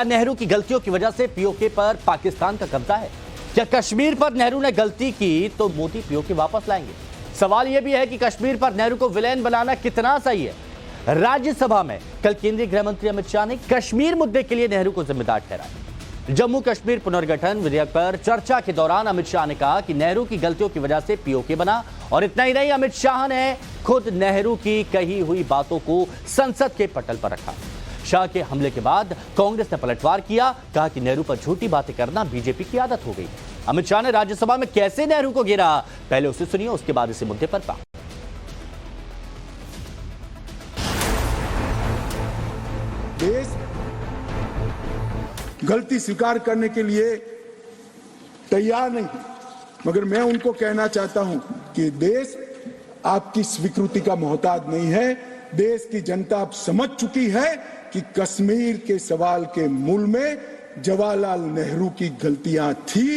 क्या नेहरू की गलतियों की वजह से पीओके पर पाकिस्तान का कब्जा है? क्या कश्मीर पर नेहरू ने गलती की तो मोदी पीओके वापस लाएंगे? सवाल यह भी है कि कश्मीर पर नेहरू को विलेन बनाना कितना सही है? राज्यसभा में कल केंद्रीय गृह मंत्री अमित शाह ने कश्मीर मुद्दे के लिए नेहरू को जिम्मेदार ठहराया। जम्मू कश्मीर पुनर्गठन विधेयक पर चर्चा के दौरान अमित शाह ने कहा कि नेहरू की गलतियों की वजह से पीओके बना, और इतना ही नहीं, अमित शाह ने खुद नेहरू की कही हुई बातों को संसद के पटल पर रखा। शाह के हमले के बाद कांग्रेस ने पलटवार किया, कहा कि नेहरू पर झूठी बातें करना बीजेपी की आदत हो गई। अमित शाह ने राज्यसभा में कैसे नेहरू को घेरा, पहले उसे सुनिए, उसके बाद इसी मुद्दे पर बात। देश गलती स्वीकार करने के लिए तैयार नहीं, मगर मैं उनको कहना चाहता हूं कि देश आपकी स्वीकृति का मोहताज नहीं है। देश की जनता अब समझ चुकी है कि कश्मीर के सवाल के मूल में जवाहरलाल नेहरू की गलतियां थी।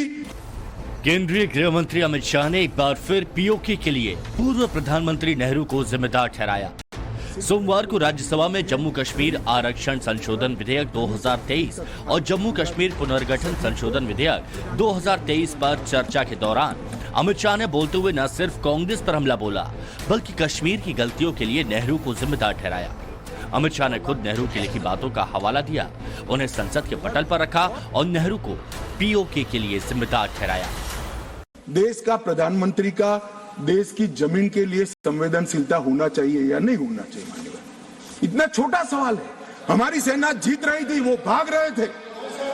केंद्रीय गृह मंत्री अमित शाह ने एक बार फिर पीओके के लिए पूर्व प्रधानमंत्री नेहरू को जिम्मेदार ठहराया। सोमवार को राज्यसभा में जम्मू कश्मीर आरक्षण संशोधन विधेयक 2023 और जम्मू कश्मीर पुनर्गठन संशोधन विधेयक 2023 पर चर्चा के दौरान अमित शाह ने बोलते हुए न सिर्फ कांग्रेस पर हमला बोला, बल्कि कश्मीर की गलतियों के लिए नेहरू को जिम्मेदार ठहराया। अमित शाह ने खुद नेहरू की लिखी बातों का हवाला दिया, उन्हें संसद के पटल पर रखा और नेहरू को पीओके के लिए जिम्मेदार ठहराया। देश का प्रधानमंत्री का देश की जमीन के लिए संवेदनशीलता होना चाहिए या नहीं होना चाहिए? मान्यवर, इतना छोटा सवाल है। हमारी सेना जीत रही थी, वो भाग रहे थे,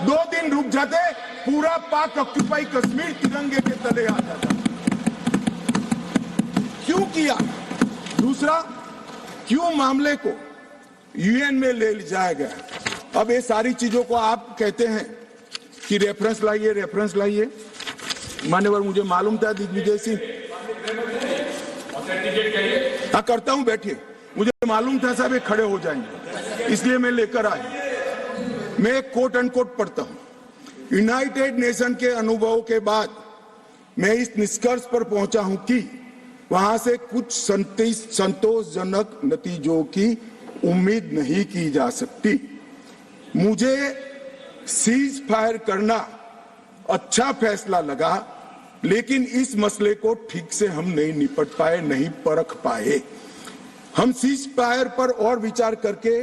2 दिन रुक जाते, पूरा पाक ऑक्यूपाई कश्मीर तिरंगे के तले आ जाता। क्यों किया? दूसरा, क्यों मामले को यूएन में ले जाया गया? अब ये सारी चीजों को आप कहते हैं कि रेफरेंस लाइए। मान्यवर, मुझे मालूम था दिग्विजय सिंह, हाँ करता हूं, बैठिए। मुझे मालूम था साहब ये खड़े हो जाएंगे, इसलिए मैं लेकर आया। मैं एक कोट अनकोट पढ़ता हूं। यूनाइटेड नेशन के अनुभव के बाद मैं इस निष्कर्ष पर पहुंचा हूं कि वहां से कुछ संतोषजनक नतीजों की उम्मीद नहीं की जा सकती। मुझे सीज फायर करना अच्छा फैसला लगा, लेकिन इस मसले को ठीक से हम नहीं निपट पाए, नहीं परख पाए। हम सीज फायर पर और विचार करके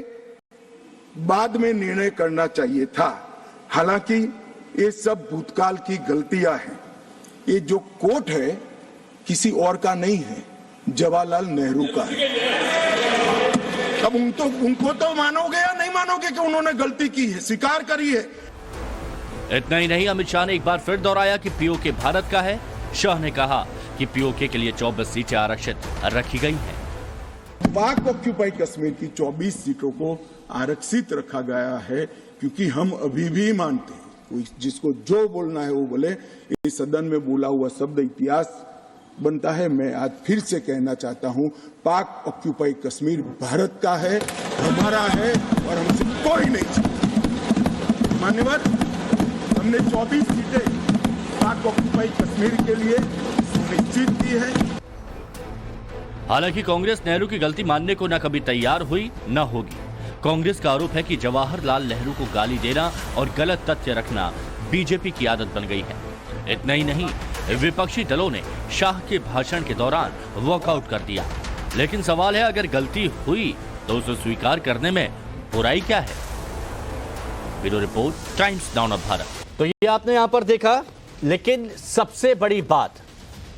बाद में निर्णय करना चाहिए था। हालांकि ये सब भूतकाल की गलतियां हैं। ये जो कोट है किसी और का नहीं है, जवाहरलाल नेहरू का है। अब उनको तो मानोगे या नहीं मानोगे कि उन्होंने गलती की है, स्वीकार करी है। इतना ही नहीं, अमित शाह ने एक बार फिर दोहराया कि पीओके भारत का है। शाह ने कहा कि पीओके के लिए 24 सीटें आरक्षित रखी गई हैं। पाक ऑक्यूपाई कश्मीर की 24 सीटों को आरक्षित रखा गया है, क्योंकि हम अभी भी मानते हैं, कोई जिसको जो बोलना है वो बोले। इस सदन में बोला हुआ शब्द इतिहास बनता है। मैं आज फिर से कहना चाहता हूं, पाक ऑक्यूपाई कश्मीर भारत का है, हमारा है, और हमसे कोई नहीं चाहता। मान्यवर, हमने 24 सीटें पाक ऑक्यूपाई कश्मीर के लिए सुनिश्चित की है। हालांकि कांग्रेस नेहरू की गलती मानने को न कभी तैयार हुई न होगी। कांग्रेस का आरोप है कि जवाहरलाल नेहरू को गाली देना और गलत तथ्य रखना बीजेपी की आदत बन गई है। इतना ही नहीं, विपक्षी दलों ने शाह के भाषण के दौरान वॉकआउट कर दिया। लेकिन सवाल है, अगर गलती हुई तो उसे स्वीकार करने में बुराई क्या है? Bureau report, times now of Bharat. तो ये आपने यहां पर देखा, लेकिन सबसे बड़ी बात,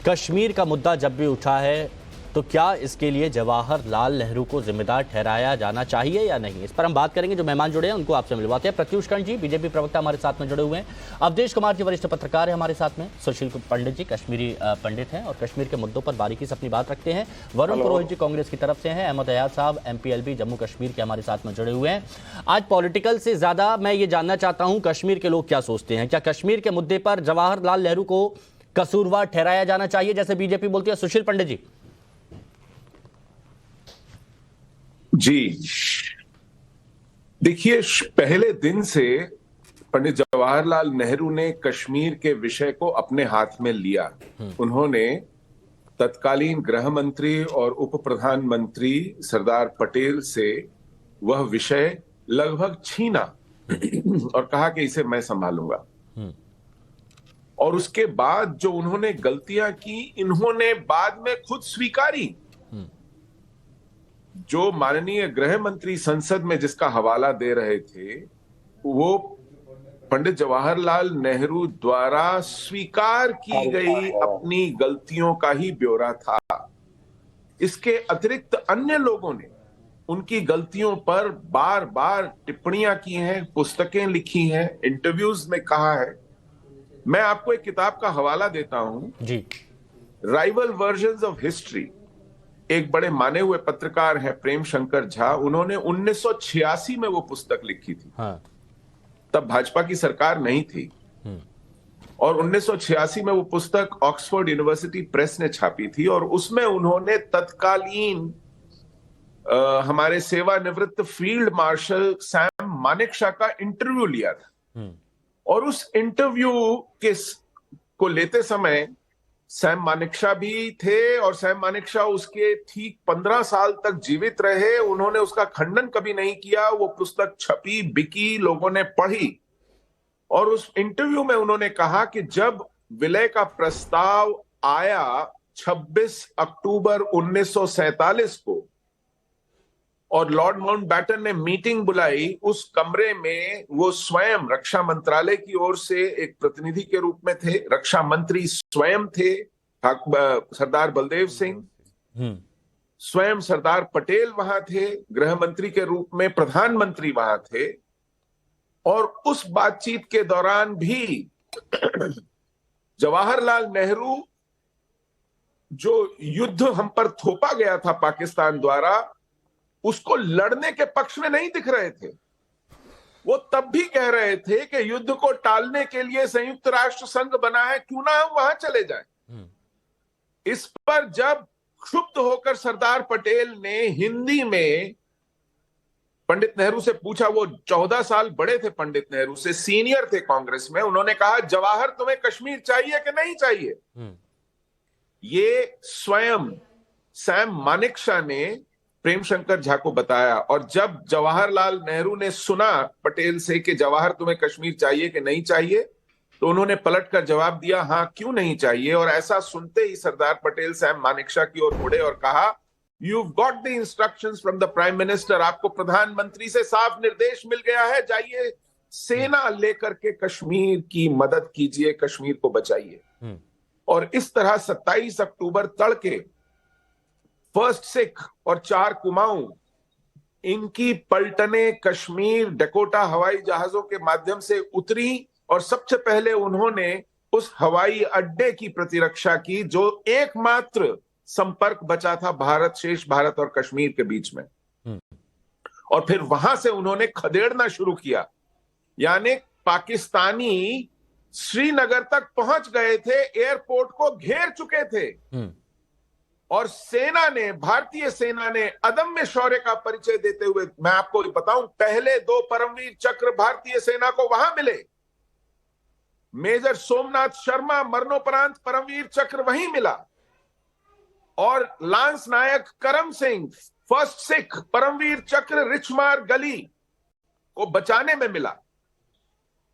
कश्मीर का मुद्दा जब भी उठा है तो क्या इसके लिए जवाहरलाल नेहरू को जिम्मेदार ठहराया जाना चाहिए या नहीं? इस पर हम बात करेंगे। जो मेहमान जुड़े हैं उनको आपसे मिलवाते हैं। प्रत्युष कर्ण जी, बीजेपी प्रवक्ता, हमारे साथ में जुड़े हुए हैं। अवधेश कुमार जी, वरिष्ठ पत्रकार है हमारे साथ में। सुशील पंडित जी, कश्मीरी पंडित हैं और कश्मीर के मुद्दों पर बारीकी से अपनी बात रखते हैं। वरुण पुरोहित जी, कांग्रेस की तरफ से हैं। अहमद अयाज साहब, MPLB जम्मू कश्मीर के, हमारे साथ में जुड़े हुए हैं। आज पॉलिटिकल से ज्यादा मैं ये जानना चाहता हूं, कश्मीर के लोग क्या सोचते हैं? क्या कश्मीर के मुद्दे पर जवाहरलाल नेहरू को कसूरवार ठहराया जाना चाहिए, जैसे बीजेपी बोलती है? सुशील पंडित जी। जी देखिए, पहले दिन से पंडित जवाहरलाल नेहरू ने कश्मीर के विषय को अपने हाथ में लिया। उन्होंने तत्कालीन गृह मंत्री और उप प्रधानमंत्री सरदार पटेल से वह विषय लगभग छीना और कहा कि इसे मैं संभालूंगा। और उसके बाद जो उन्होंने गलतियां की, इन्होंने बाद में खुद स्वीकारी। जो माननीय गृह मंत्री संसद में जिसका हवाला दे रहे थे, वो पंडित जवाहरलाल नेहरू द्वारा स्वीकार की गई अपनी गलतियों का ही ब्यौरा था। इसके अतिरिक्त अन्य लोगों ने उनकी गलतियों पर बार बार टिप्पणियां की हैं, पुस्तकें लिखी हैं, इंटरव्यूज में कहा है। मैं आपको एक किताब का हवाला देता हूं जी। Rival versions of history. एक बड़े माने हुए पत्रकार हैं प्रेम शंकर झा, उन्होंने 1986 में वो पुस्तक लिखी थी। हाँ। तब भाजपा की सरकार नहीं थी। और 1986 में वो पुस्तक ऑक्सफोर्ड यूनिवर्सिटी प्रेस ने छापी थी, और उसमें उन्होंने तत्कालीन हमारे सेवानिवृत्त फील्ड मार्शल सैम मानेकशॉ का इंटरव्यू लिया था। और उस इंटरव्यू को लेते समय सैम मानेकशॉ भी थे, और सैम मानेकशॉ उसके ठीक 15 साल तक जीवित रहे। उन्होंने उसका खंडन कभी नहीं किया। वो पुस्तक छपी, बिकी, लोगों ने पढ़ी। और उस इंटरव्यू में उन्होंने कहा कि जब विलय का प्रस्ताव आया 26 अक्टूबर 1947 को, और लॉर्ड माउंटबैटन ने मीटिंग बुलाई, उस कमरे में वो स्वयं रक्षा मंत्रालय की ओर से एक प्रतिनिधि के रूप में थे, रक्षा मंत्री स्वयं थे सरदार बलदेव सिंह, स्वयं सरदार पटेल वहां थे गृह मंत्री के रूप में, प्रधानमंत्री वहां थे। और उस बातचीत के दौरान भी जवाहरलाल नेहरू, जो युद्ध हम पर थोपा गया था पाकिस्तान द्वारा, उसको लड़ने के पक्ष में नहीं दिख रहे थे। वो तब भी कह रहे थे कि युद्ध को टालने के लिए संयुक्त राष्ट्र संघ बना है, क्यों ना हम वहां चले जाएं। इस पर जब क्षुब्ध होकर सरदार पटेल ने हिंदी में पंडित नेहरू से पूछा, वो 14 साल बड़े थे पंडित नेहरू से, सीनियर थे कांग्रेस में, उन्होंने कहा जवाहर तुम्हें कश्मीर चाहिए कि नहीं चाहिए? ये स्वयं सैम मानेकशॉ ने प्रेम शंकर झा को बताया। और जब जवाहरलाल नेहरू ने सुना पटेल से कि जवाहर तुम्हें कश्मीर चाहिए कि नहीं चाहिए, तो उन्होंने पलटकर जवाब दिया, हां क्यों नहीं चाहिए। और ऐसा सुनते ही सरदार पटेल सैम मानेकशॉ की ओर मुड़े और कहा, You've got the instructions from the Prime Minister, आपको प्रधानमंत्री से साफ निर्देश मिल गया है, जाइए सेना लेकर के कश्मीर की मदद कीजिए, कश्मीर को बचाइए। और इस तरह 27 अक्टूबर तड़के फर्स्ट सिख और 4 कुमाऊं, इनकी पलटने कश्मीर डकोटा हवाई जहाजों के माध्यम से उतरी, और सबसे पहले उन्होंने उस हवाई अड्डे की प्रतिरक्षा की जो एकमात्र संपर्क बचा था शेष भारत और कश्मीर के बीच में। और फिर वहां से उन्होंने खदेड़ना शुरू किया, यानी पाकिस्तानी श्रीनगर तक पहुंच गए थे, एयरपोर्ट को घेर चुके थे। और सेना ने, भारतीय सेना ने अदम्य शौर्य का परिचय देते हुए, मैं आपको बताऊं, पहले 2 परमवीर चक्र भारतीय सेना को वहां मिले। मेजर सोमनाथ शर्मा मरणोपरांत परमवीर चक्र वहीं मिला, और लांस नायक करम सिंह फर्स्ट सिख परमवीर चक्र रिचमार गली को बचाने में मिला।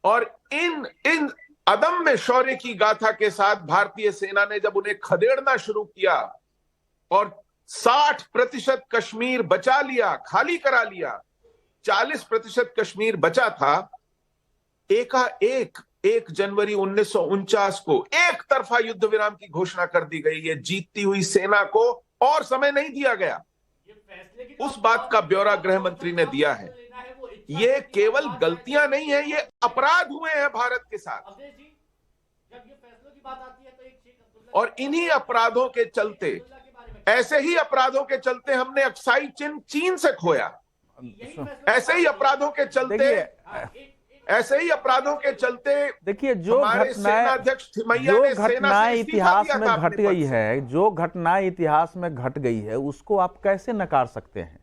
और इन अदम्य शौर्य की गाथा के साथ भारतीय सेना ने जब उन्हें खदेड़ना शुरू किया और 60% कश्मीर बचा लिया, खाली करा लिया, 40% कश्मीर बचा था, एकाएक 1 जनवरी 1949 को एक तरफा युद्ध विराम की घोषणा कर दी गई। ये जीतती हुई सेना को और समय नहीं दिया गया। उस बात का ब्यौरा गृह मंत्री ने दिया है। ये केवल गलतियां नहीं है, ये अपराध हुए हैं भारत के साथ। और इन्हीं अपराधों के चलते, ऐसे ही अपराधों के चलते हमने अक्साई चिन्ह चीन से खोया। ऐसे ही अपराधों के देखिए, जो घटनाएं इतिहास में घट गई है, जो घटनाएं इतिहास में घट गई है, उसको आप कैसे नकार सकते हैं?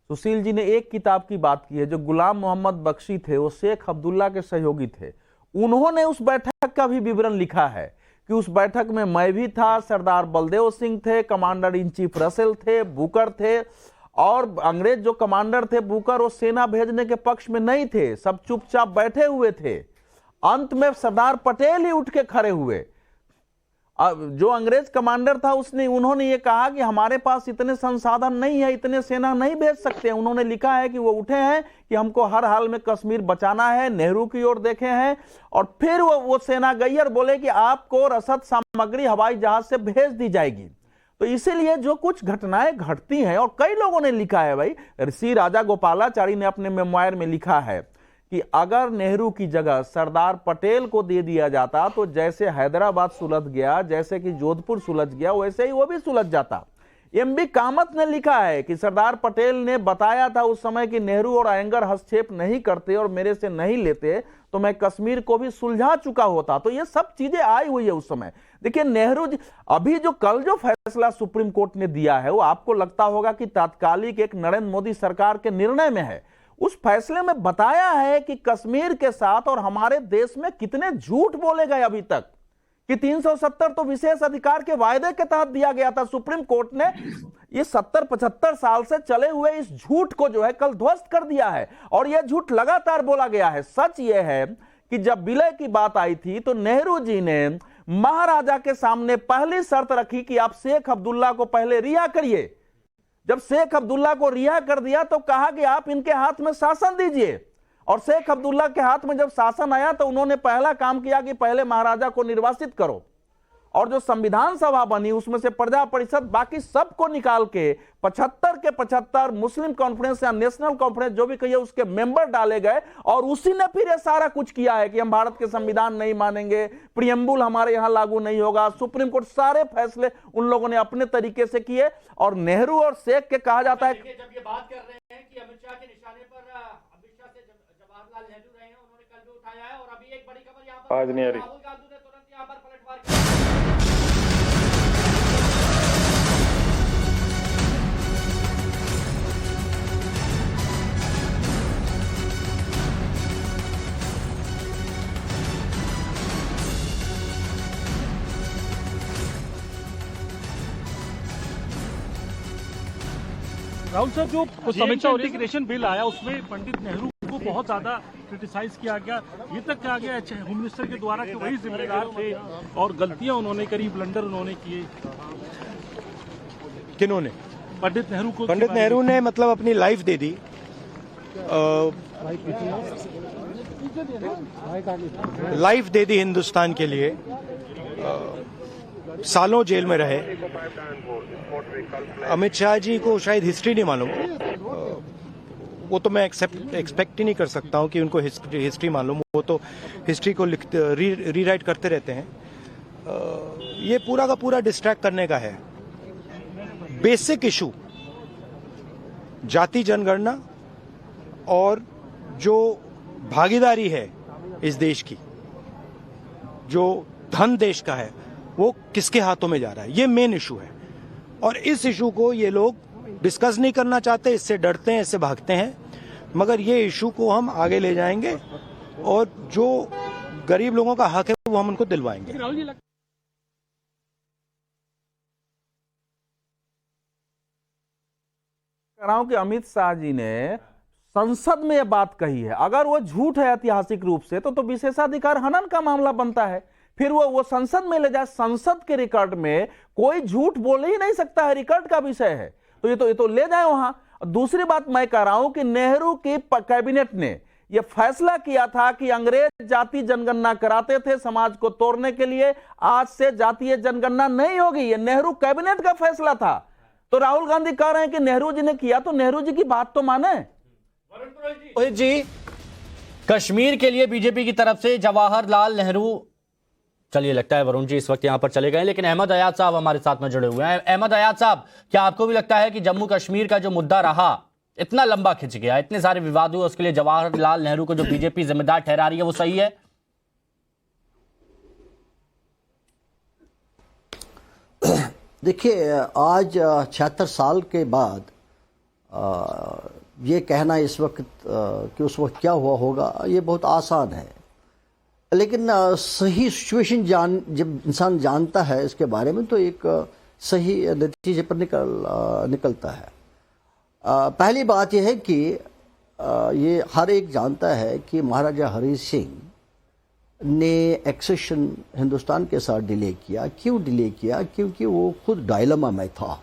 सुशील जी ने एक किताब की बात की है, जो गुलाम मोहम्मद बख्शी थे, वो शेख अब्दुल्ला के सहयोगी थे। उन्होंने उस बैठक का भी विवरण लिखा है कि उस बैठक में मैं भी था, सरदार बलदेव सिंह थे, कमांडर इन चीफ रसेल थे, बुकर थे, और अंग्रेज जो कमांडर थे बुकर, वो सेना भेजने के पक्ष में नहीं थे, सब चुपचाप बैठे हुए थे। अंत में सरदार पटेल ही उठ के खड़े हुए। जो अंग्रेज कमांडर था उन्होंने ये कहा कि हमारे पास इतने संसाधन नहीं है, इतने सेना नहीं भेज सकते। उन्होंने लिखा है कि वो उठे हैं कि हमको हर हाल में कश्मीर बचाना है, नेहरू की ओर देखे हैं, और फिर वो सेना गई और बोले कि आपको रसद सामग्री हवाई जहाज से भेज दी जाएगी। तो इसीलिए जो कुछ घटनाएं घटती हैं, और कई लोगों ने लिखा है भाई, सी राजा गोपालाचारी ने अपने मेमोयर में लिखा है कि अगर नेहरू की जगह सरदार पटेल को दे दिया जाता तो जैसे हैदराबाद सुलझ गया, जैसे कि जोधपुर सुलझ गया, वैसे ही वो भी सुलझ जाता। एमबी कामत ने लिखा है कि सरदार पटेल ने बताया था उस समय कि नेहरू और अयंगर हस्तक्षेप नहीं करते और मेरे से नहीं लेते तो मैं कश्मीर को भी सुलझा चुका होता। तो ये सब चीजें आई हुई है उस समय। देखिए नेहरू जी, अभी जो कल जो फैसला सुप्रीम कोर्ट ने दिया है वो आपको लगता होगा कि तात्कालिक एक नरेंद्र मोदी सरकार के निर्णय में है। उस फैसले में बताया है कि कश्मीर के साथ और हमारे देश में कितने झूठ बोले गए अभी तक, कि 370 तो विशेष अधिकार के वायदे के तहत दिया गया था। सुप्रीम कोर्ट ने ये 70-75 साल से चले हुए इस झूठ को जो है कल ध्वस्त कर दिया है, और यह झूठ लगातार बोला गया है। सच यह है कि जब विलय की बात आई थी तो नेहरू जी ने महाराजा के सामने पहली शर्त रखी कि आप शेख अब्दुल्ला को पहले रिहा करिए। जब शेख अब्दुल्ला को रिहा कर दिया तो कहा कि आप इनके हाथ में शासन दीजिए, और शेख अब्दुल्ला के हाथ में जब शासन आया तो उन्होंने पहला काम किया कि पहले महाराजा को निर्वासित करो, और जो संविधान सभा बनी उसमें से प्रजा परिषद बाकी सबको निकाल के 75 के 75 मुस्लिम कॉन्फ्रेंस या नेशनल कॉन्फ्रेंस जो भी कहिए उसके मेंबर डाले गए, और उसी ने फिर ये सारा कुछ किया है कि हम भारत के संविधान नहीं मानेंगे, प्रियम्बुल हमारे यहां लागू नहीं होगा। सुप्रीम कोर्ट सारे फैसले उन लोगों ने अपने तरीके से किए, और नेहरू और शेख के कहा जाता है। जब ये बात कर रहे हैं कि अमित शाह के निशाने पर अमित शाह से जवाहरलाल नेहरू रहे हैं, उन्होंने कल भी उठाया है, और अभी एक बड़ी खबर यहाँ पर आज नहीं आ रही। राहुल गांधी ने तुरंत यहाँ पर पलटवार किया। राहुल साहब, जो समीक्षा इंटीग्रेशन बिल आया उसमें पंडित नेहरू को बहुत ज्यादा क्रिटिसाइज किया गया। ये तक कहा गया होम मिनिस्टर के द्वारा कि वही जिम्मेदार थे और गलतियां उन्होंने करी, ब्लंडर उन्होंने किए। किन्होंने? पंडित नेहरू को। पंडित नेहरू ने मतलब अपनी लाइफ दे दी, लाइफ दे दी हिंदुस्तान के लिए, सालों जेल में रहे। अमित शाह जी को शायद हिस्ट्री नहीं मालूम, वो तो मैं एक्सपेक्ट ही नहीं कर सकता हूं कि उनको हिस्ट्री मालूम। वो तो हिस्ट्री को रीराइट करते रहते हैं। ये पूरा का पूरा डिस्ट्रैक्ट करने का है। बेसिक इशू जाति जनगणना और जो भागीदारी है इस देश की, जो धन देश का है, वो किसके हाथों में जा रहा है, ये मेन इशू है। और इस इशू को ये लोग डिस्कस नहीं करना चाहते, इससे डरते हैं, इससे भागते हैं। मगर ये इशू को हम आगे ले जाएंगे और जो गरीब लोगों का हक है वो हम उनको दिलवाएंगे। कह रहा हूं कि अमित शाह जी ने संसद में यह बात कही है। अगर वो झूठ है ऐतिहासिक रूप से तो विशेषाधिकार हनन का मामला बनता है, फिर वो संसद में ले जाए। संसद के रिकॉर्ड में कोई झूठ बोल ही नहीं सकता है, रिकॉर्ड का विषय है, तो ये तो ले जाए वहां। दूसरी बात मैं कह रहा हूं कि नेहरू की कैबिनेट ने यह फैसला किया था कि अंग्रेज जाति जनगणना कराते थे समाज को तोड़ने के लिए, आज से जातीय जनगणना नहीं होगी। यह नेहरू कैबिनेट का फैसला था। तो राहुल गांधी कह रहे हैं कि नेहरू जी ने किया, तो नेहरू जी की बात तो माने। रोहित जी, कश्मीर के लिए बीजेपी की तरफ से जवाहरलाल नेहरू, चलिए लगता है वरुण जी इस वक्त यहां पर चले गए, लेकिन अहमद अयाज साहब हमारे साथ में जुड़े हुए हैं। अहमद अयाज साहब, क्या आपको भी लगता है कि जम्मू कश्मीर का जो मुद्दा रहा इतना लंबा खिंच गया, इतने सारे विवाद हुए, उसके लिए जवाहरलाल नेहरू को जो बीजेपी जिम्मेदार ठहरा रही है वो सही है? देखिए, आज 76 साल के बाद ये कहना इस वक्त कि उस वक्त क्या हुआ होगा, ये बहुत आसान है। लेकिन सही सिचुएशन जब इंसान जानता है इसके बारे में तो एक सही नतीजे पर निकलता है। पहली बात यह है कि ये हर एक जानता है कि महाराजा हरि सिंह ने एक्सेशन हिंदुस्तान के साथ डिले किया। क्यों डिले किया? क्योंकि वो खुद डायलेमा में था।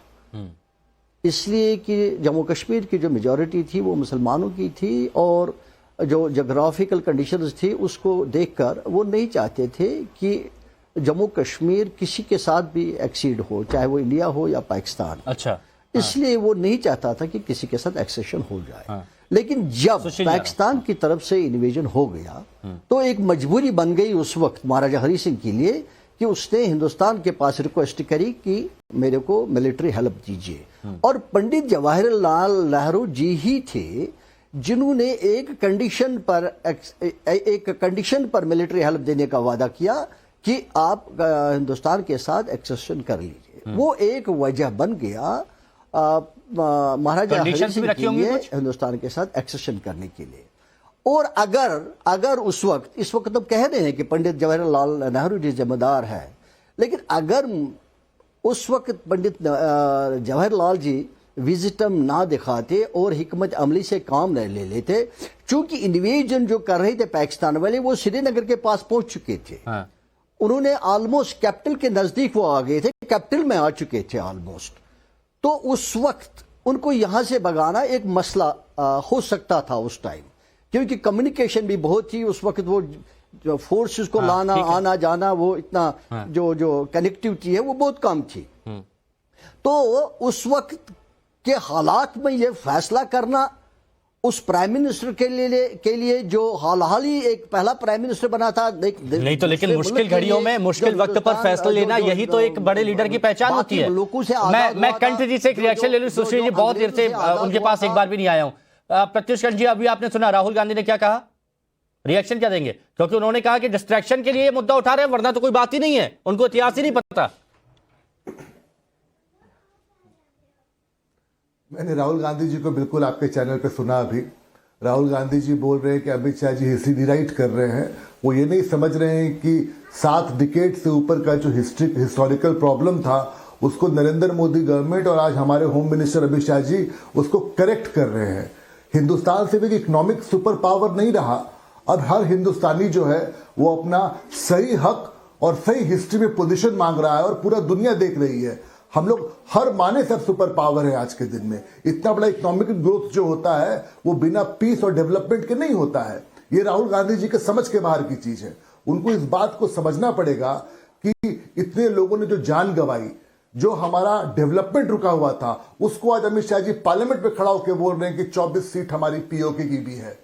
इसलिए कि जम्मू कश्मीर की जो मेजॉरिटी थी वो मुसलमानों की थी और जो जोग्राफिकल कंडीशंस थी उसको देखकर वो नहीं चाहते थे कि जम्मू कश्मीर किसी के साथ भी एक्सीड हो, चाहे वो इंडिया हो या पाकिस्तान। अच्छा, इसलिए वो नहीं चाहता था कि किसी के साथ एक्सेशन हो जाए। लेकिन जब पाकिस्तान की तरफ से इन्वेजन हो गया तो एक मजबूरी बन गई उस वक्त महाराजा हरि सिंह के लिए कि उसने हिंदुस्तान के पास रिक्वेस्ट करी कि मेरे को मिलिट्री हेल्प दीजिए। और पंडित जवाहरलाल नेहरू जी ही थे जिन्होंने एक कंडीशन पर मिलिट्री हेल्प देने का वादा किया कि आप हिंदुस्तान के साथ एक्सेशन कर लीजिए। वो एक वजह बन गया महाराजा हरि सिंह के लिए हिंदुस्तान के साथ एक्सेशन करने के लिए। और अगर उस वक्त, इस वक्त तो कह रहे हैं कि पंडित जवाहरलाल नेहरू जी जिम्मेदार है, लेकिन अगर उस वक्त पंडित जवाहरलाल जी विजडम ना दिखाते और हिकमत अमली से काम न ले लेते, चूंकि इन्वेजन जो कर रहे थे पाकिस्तान वाले वो श्रीनगर के पास पहुंच चुके थे। उन्होंने ऑलमोस्ट कैपिटल के नजदीक वो आ गए थे, कैपिटल में आ चुके थे ऑलमोस्ट। तो उस वक्त उनको यहां से भगाना एक मसला हो सकता था उस टाइम, क्योंकि कम्युनिकेशन भी बहुत थी उस वक्त। वो जो फोर्सेस को लाना आना जाना वो इतना जो कनेक्टिविटी है वो बहुत कम थी। तो उस वक्त के हालात में ये फैसला करना उस प्राइम मिनिस्टर के लिए जो हाल ही एक पहला प्राइम मिनिस्टर बना था, नहीं तो लेकिन मुश्किल घड़ियों में मुश्किल वक्त पर फैसला लेना यही तो एक बड़े लीडर की पहचान होती है। मैं कंठ जी से एक रिएक्शन ले लूं। सुशील जी, बहुत देर से उनके पास एक बार भी नहीं आया हूं। प्रत्युष कंठ जी, अभी आपने सुना राहुल गांधी ने क्या कहा, रिएक्शन क्या देंगे? क्योंकि उन्होंने कहा कि डिस्ट्रैक्शन के लिए मुद्दा उठा रहे हैं, वरना तो कोई बात ही नहीं है, उनको इतिहास ही नहीं पता। मैंने राहुल गांधी जी को बिल्कुल आपके चैनल पे सुना अभी। राहुल गांधी जी बोल रहे हैं कि अमित शाह जी हिस्ट्री रिराइट कर रहे हैं। वो ये नहीं समझ रहे हैं कि 7 डिकेड से ऊपर का जो हिस्टोरिकल प्रॉब्लम था उसको नरेंद्र मोदी गवर्नमेंट और आज हमारे होम मिनिस्टर अमित शाह जी उसको करेक्ट कर रहे हैं। हिंदुस्तान से भी इकोनॉमिक सुपर पावर नहीं रहा। अब हर हिंदुस्तानी जो है वो अपना सही हक और सही हिस्ट्री में पोजीशन मांग रहा है और पूरा दुनिया देख रही है। हम लोग हर माने सब सुपर पावर है आज के दिन में। इतना बड़ा इकोनॉमिक ग्रोथ जो होता है वो बिना पीस और डेवलपमेंट के नहीं होता है। ये राहुल गांधी जी के समझ के बाहर की चीज है। उनको इस बात को समझना पड़ेगा कि इतने लोगों ने जो जान गंवाई, जो हमारा डेवलपमेंट रुका हुआ था, उसको आज अमित शाह जी पार्लियामेंट में खड़ा होकर बोल रहे हैं कि 24 सीट हमारी पीओके की भी है।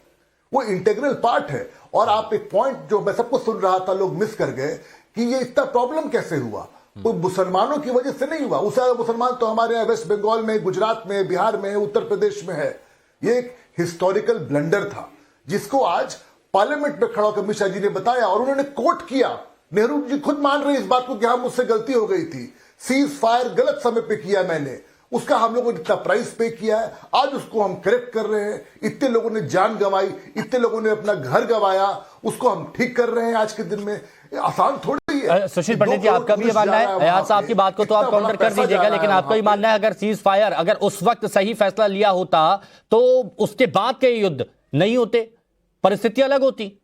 वो इंटीग्रल पार्ट है। और आप एक पॉइंट जो मैं सबको सुन रहा था, लोग मिस कर गए कि ये इतना प्रॉब्लम कैसे हुआ। वो मुसलमानों की वजह से नहीं हुआ। उससे मुसलमान तो हमारे यहाँ वेस्ट बंगाल में, गुजरात में, बिहार में, उत्तर प्रदेश में है। ये एक हिस्टोरिकल ब्लंडर था जिसको आज पार्लियामेंट में खड़ा होकर अमित शाह जी ने बताया और उन्होंने कोट किया। नेहरू जी खुद मान रहे इस बात को कि हाँ मुझसे गलती हो गई थी, सीज फायर गलत समय पे किया मैंने, उसका हम लोगों ने इतना प्राइस पे किया है, आज उसको हम करेक्ट कर रहे हैं। इतने लोगों ने जान गंवाई, इतने लोगों ने अपना घर गंवाया, उसको हम ठीक कर रहे हैं आज के दिन में। आसान थोड़ी है। सुशील पंडित जी, आपका भी ये मानना है, अयाज साहब की बात को तो आप काउंटर कर दीजिएगा, लेकिन आपका भी मानना है अगर सीज फायर, अगर उस वक्त सही फैसला लिया होता तो उसके बाद के युद्ध नहीं होते, परिस्थिति अलग होती?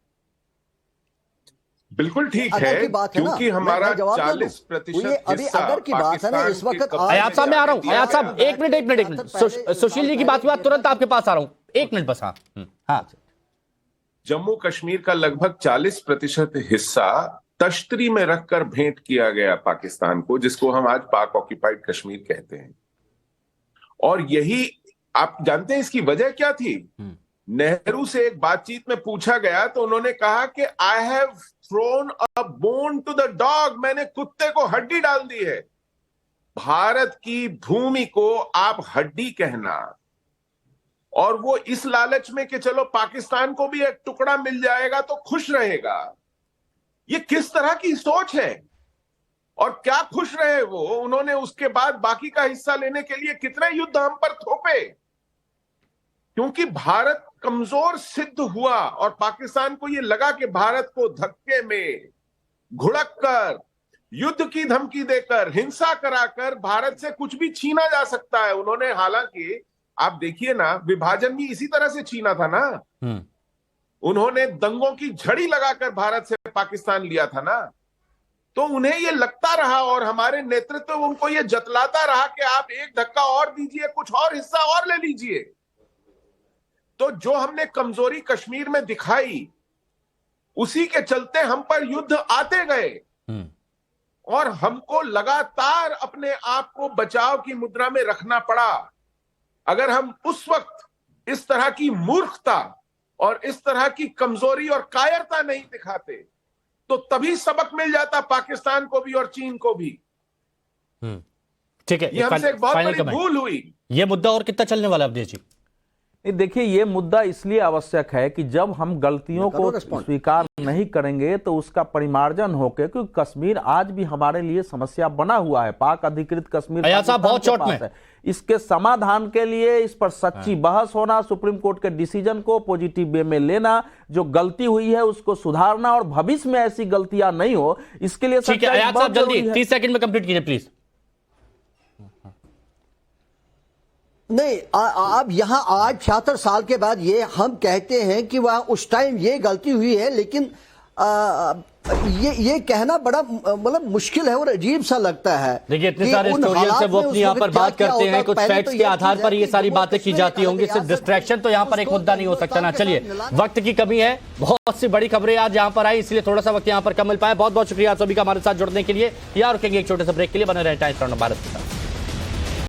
बिल्कुल ठीक है, क्योंकि हमारा 40% हिस्सा अगर की बात है ना इस वक्त। अयाज साहब मैं आ रहा हूं, अयाज साहब एक मिनट सुशील जी की बात हुआ, तुरंत आपके पास आ रहा हूं, 1 मिनट बस। हाँ, जम्मू कश्मीर का लगभग 40% हिस्सा तश्तरी में रखकर भेंट किया गया पाकिस्तान को, जिसको हम आज पाक ऑक्यूपाइड कश्मीर कहते हैं। और यही आप जानते हैं इसकी वजह क्या थी? नेहरू से एक बातचीत में पूछा गया तो उन्होंने कहा कि I have thrown a bone to the dog, मैंने कुत्ते को हड्डी डाल दी है। भारत की भूमि को आप हड्डी कहना, और वो इस लालच में कि चलो पाकिस्तान को भी एक टुकड़ा मिल जाएगा तो खुश रहेगा। ये किस तरह की सोच है? और क्या खुश रहे वो? उन्होंने उसके बाद बाकी का हिस्सा लेने के लिए कितने युद्ध हम पर थोपे, क्योंकि भारत कमजोर सिद्ध हुआ और पाकिस्तान को यह लगा कि भारत को धक्के में घुड़क कर, युद्ध की धमकी देकर, हिंसा कराकर भारत से कुछ भी छीना जा सकता है। उन्होंने हालांकि आप देखिए ना, विभाजन भी इसी तरह से छीना था ना। उन्होंने दंगों की झड़ी लगाकर भारत से पाकिस्तान लिया था ना। तो उन्हें ये लगता रहा और हमारे नेतृत्व उनको ये जतलाता रहा कि आप एक धक्का और दीजिए, कुछ और हिस्सा और ले लीजिए। तो जो हमने कमजोरी कश्मीर में दिखाई, उसी के चलते हम पर युद्ध आते गए और हमको लगातार अपने आप को बचाव की मुद्रा में रखना पड़ा। अगर हम उस वक्त इस तरह की मूर्खता और इस तरह की कमजोरी और कायरता नहीं दिखाते, तो तभी सबक मिल जाता पाकिस्तान को भी और चीन को भी। ठीक है, ये हमसे एक बहुत बड़ी भूल हुई। ये मुद्दा और कितना चलने वाला है अवधेश जी? देखिए, ये मुद्दा इसलिए आवश्यक है कि जब हम गलतियों को स्वीकार नहीं करेंगे तो उसका परिमार्जन होकर, क्योंकि कश्मीर आज भी हमारे लिए समस्या बना हुआ है। पाक अधिकृत कश्मीर बहुत चोट में है। इसके समाधान के लिए इस पर सच्ची बहस होना, सुप्रीम कोर्ट के डिसीजन को पॉजिटिव वे में लेना, जो गलती हुई है उसको सुधारना और भविष्य में ऐसी गलतियां नहीं हो, इसके लिए जल्दी 30 सेकंड में कंप्लीट कीजिए प्लीज। नहीं, आप यहाँ आज 76 साल के बाद ये हम कहते हैं कि वह उस टाइम ये गलती हुई है, लेकिन ये कहना बड़ा मतलब मुश्किल है और अजीब सा लगता है। देखिए, इतने सारे हिस्टोरियन से वो अपनी यहाँ पर बात करते हैं, कुछ फैक्ट्स के आधार पर ये सारी बातें की जाती होंगी, सिर्फ डिस्ट्रैक्शन तो यहाँ पर एक मुद्दा नहीं हो सकता ना। चलिए, वक्त की कमी है, बहुत सी बड़ी खबरें आज यहाँ पर आई, इसलिए थोड़ा सा वक्त यहाँ पर कम मिल पाया। बहुत बहुत शुक्रिया आप सभी का हमारे साथ जुड़ने के लिए। यार रुकेंगे एक छोटे से ब्रेक के लिए, बने रहे टाइम्स भारत के साथ।